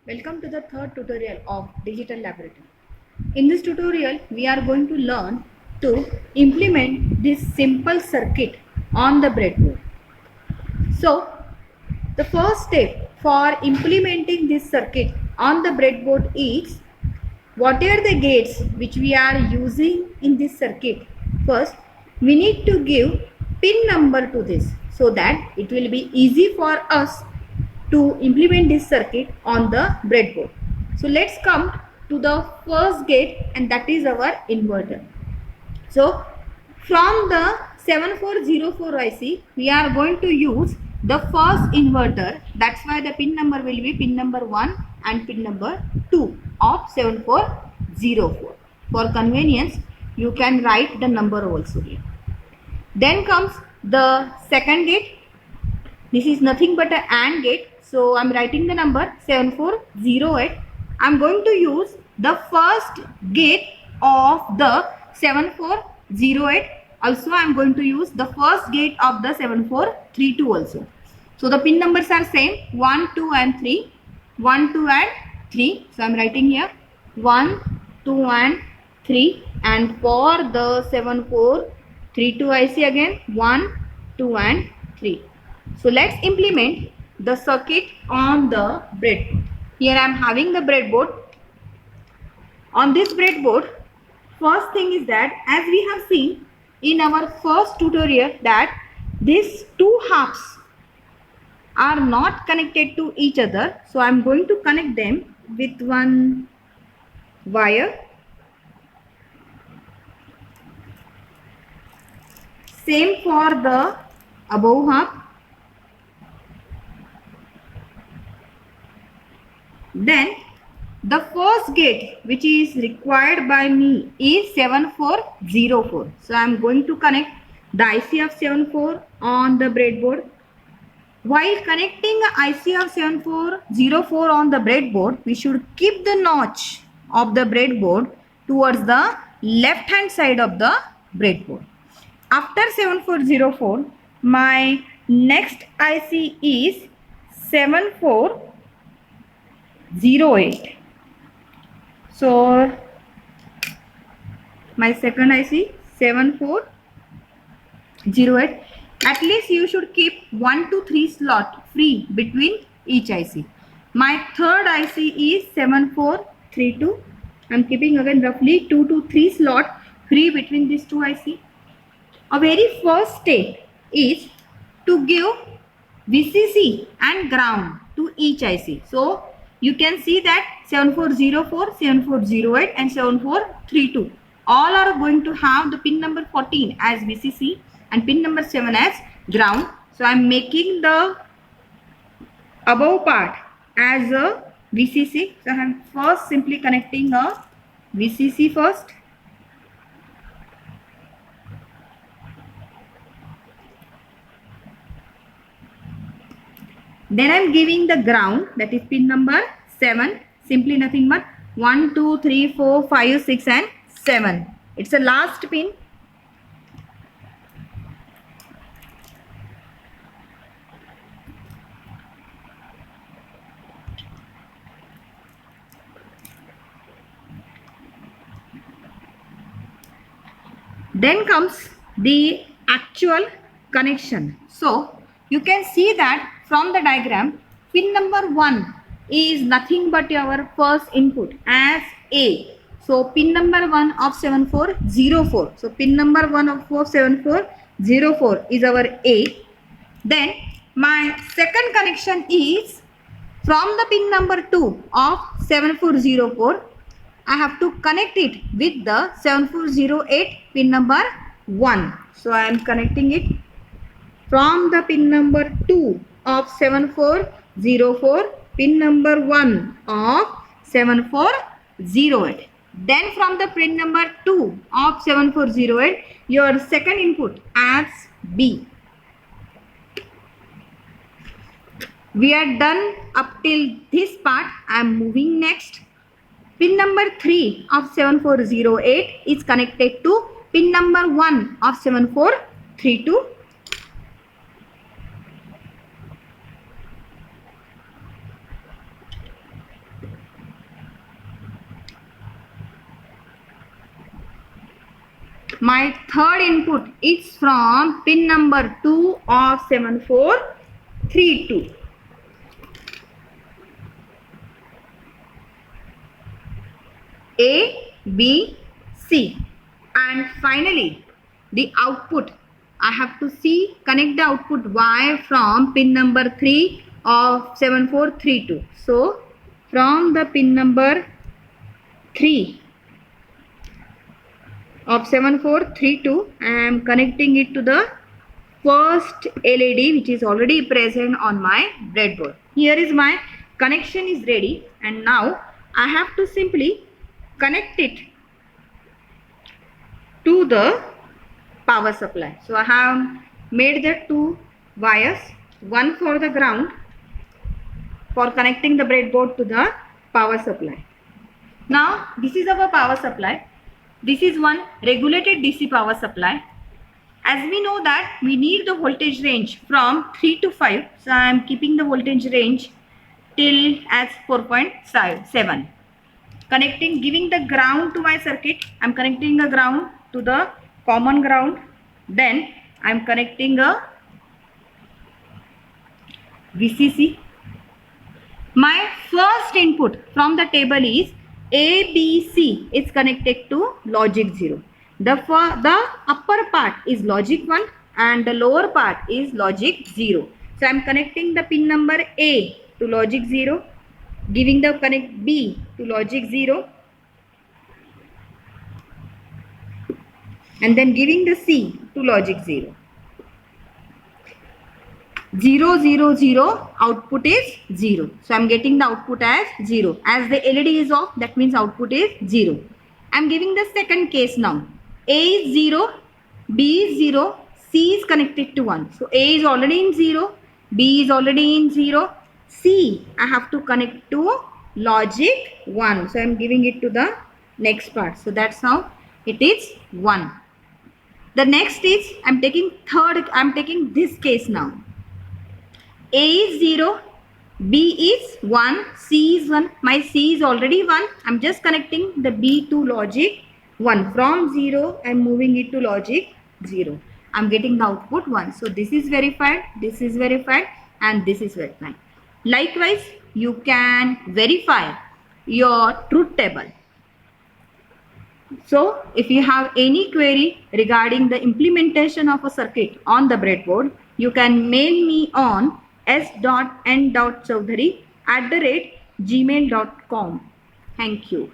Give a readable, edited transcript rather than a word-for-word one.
Welcome to the third tutorial of Digital Laboratory. In this tutorial, we are going to learn to implement this simple circuit on the breadboard. So, the first step for implementing this circuit on the breadboard is what are the gates which we are using in this circuit. First, we need to give pin number to this so that it will be easy for us to implement this circuit on the breadboard. So let's come to the first gate, and that is our inverter. So from the 7404 IC, we are going to use the first inverter. That's why the pin number will be pin number 1 and pin number 2 of 7404. For convenience, you can write the number also here. Then comes the second gate. This is nothing but an AND gate. So I'm writing the number 7408. I'm going to use the first gate of the 7408. Also I'm going to use the first gate of the 7432 also. So the pin numbers are same, 1, 2 and 3. 1, 2 and 3. So I'm writing here 1, 2 and 3. And for the 7432 IC again 1, 2 and 3. So let's implement the circuit on the breadboard. Here I am having the breadboard. On this breadboard, first thing is that as we have seen in our first tutorial that these two halves are not connected to each other. So I am going to connect them with one wire. Same for the above half. Then the first gate which is required by me is 7404. So I am going to connect the IC of 74 on the breadboard. While connecting the IC of 7404 on the breadboard, we should keep the notch of the breadboard towards the left hand side of the breadboard. After 7404, my next IC is 7408. So my second IC 7408. At least you should keep 1 to 3 slot free between each IC. My third IC is 7432. I am keeping again roughly 2 to 3 slot free between these two IC. A very first step is to give VCC and ground to each IC. So you can see that 7404, 7408 and 7432 all are going to have the pin number 14 as VCC and pin number 7 as ground. So I am making the above part as a VCC. So I am first simply connecting a VCC first. Then I am giving the ground, that is pin number 7, simply nothing but 1, 2, 3, 4, 5, 6 and 7. It's the last pin. Then comes the actual connection. So you can see that from the diagram, pin number 1 is nothing but our first input as A. So pin number 1 of 7404. So pin number 1 of 7404 is our A. Then my second connection is from the pin number 2 of 7404. I have to connect it with the 7408 pin number 1. So I am connecting it from the pin number 2 of 7404, pin number 1 of 7408. Then from the pin number 2 of 7408, your second input as B. We are done up till this part. I am moving next. Pin number 3 of 7408 is connected to pin number 1 of 7432. My third input is from pin number 2 of 7432. A, B, C. And finally, the output, I have to connect the output Y from pin number 3 of 7432. So, from the pin number 3 of 7432, I am connecting it to the first LED which is already present on my breadboard. Here is my connection is ready, and now I have to simply connect it to the power supply. So I have made the two wires, one for the ground for connecting the breadboard to the power supply. Now this is our power supply. This is one regulated DC power supply. As we know that we need the voltage range from 3 to 5. So I am keeping the voltage range till as 4.7. Connecting, giving the ground to my circuit. I am connecting the ground to the common ground. Then I am connecting a VCC. My first input from the table is ABC is connected to logic 0. The upper part is logic 1 and the lower part is logic 0. So I am connecting the pin number A to logic 0, giving the connect B to logic 0, and then giving the C to logic 0. 0, 0, 0, output is 0. So I am getting the output as 0. As the LED is off, that means output is 0. I am giving the second case now. A is 0, B is 0, C is connected to 1. So A is already in 0, B is already in 0, C I have to connect to logic 1. So I am giving it to the next part. So that's how it is 1. The next is I am taking this case now. A is 0, B is 1, C is 1. My C is already 1. I am just connecting the B to logic 1. From 0, I am moving it to logic 0. I am getting the output 1. So this is verified, and this is verified. Likewise, you can verify your truth table. So if you have any query regarding the implementation of a circuit on the breadboard, you can mail me on s.n.chaudhary@gmail.com. Thank you.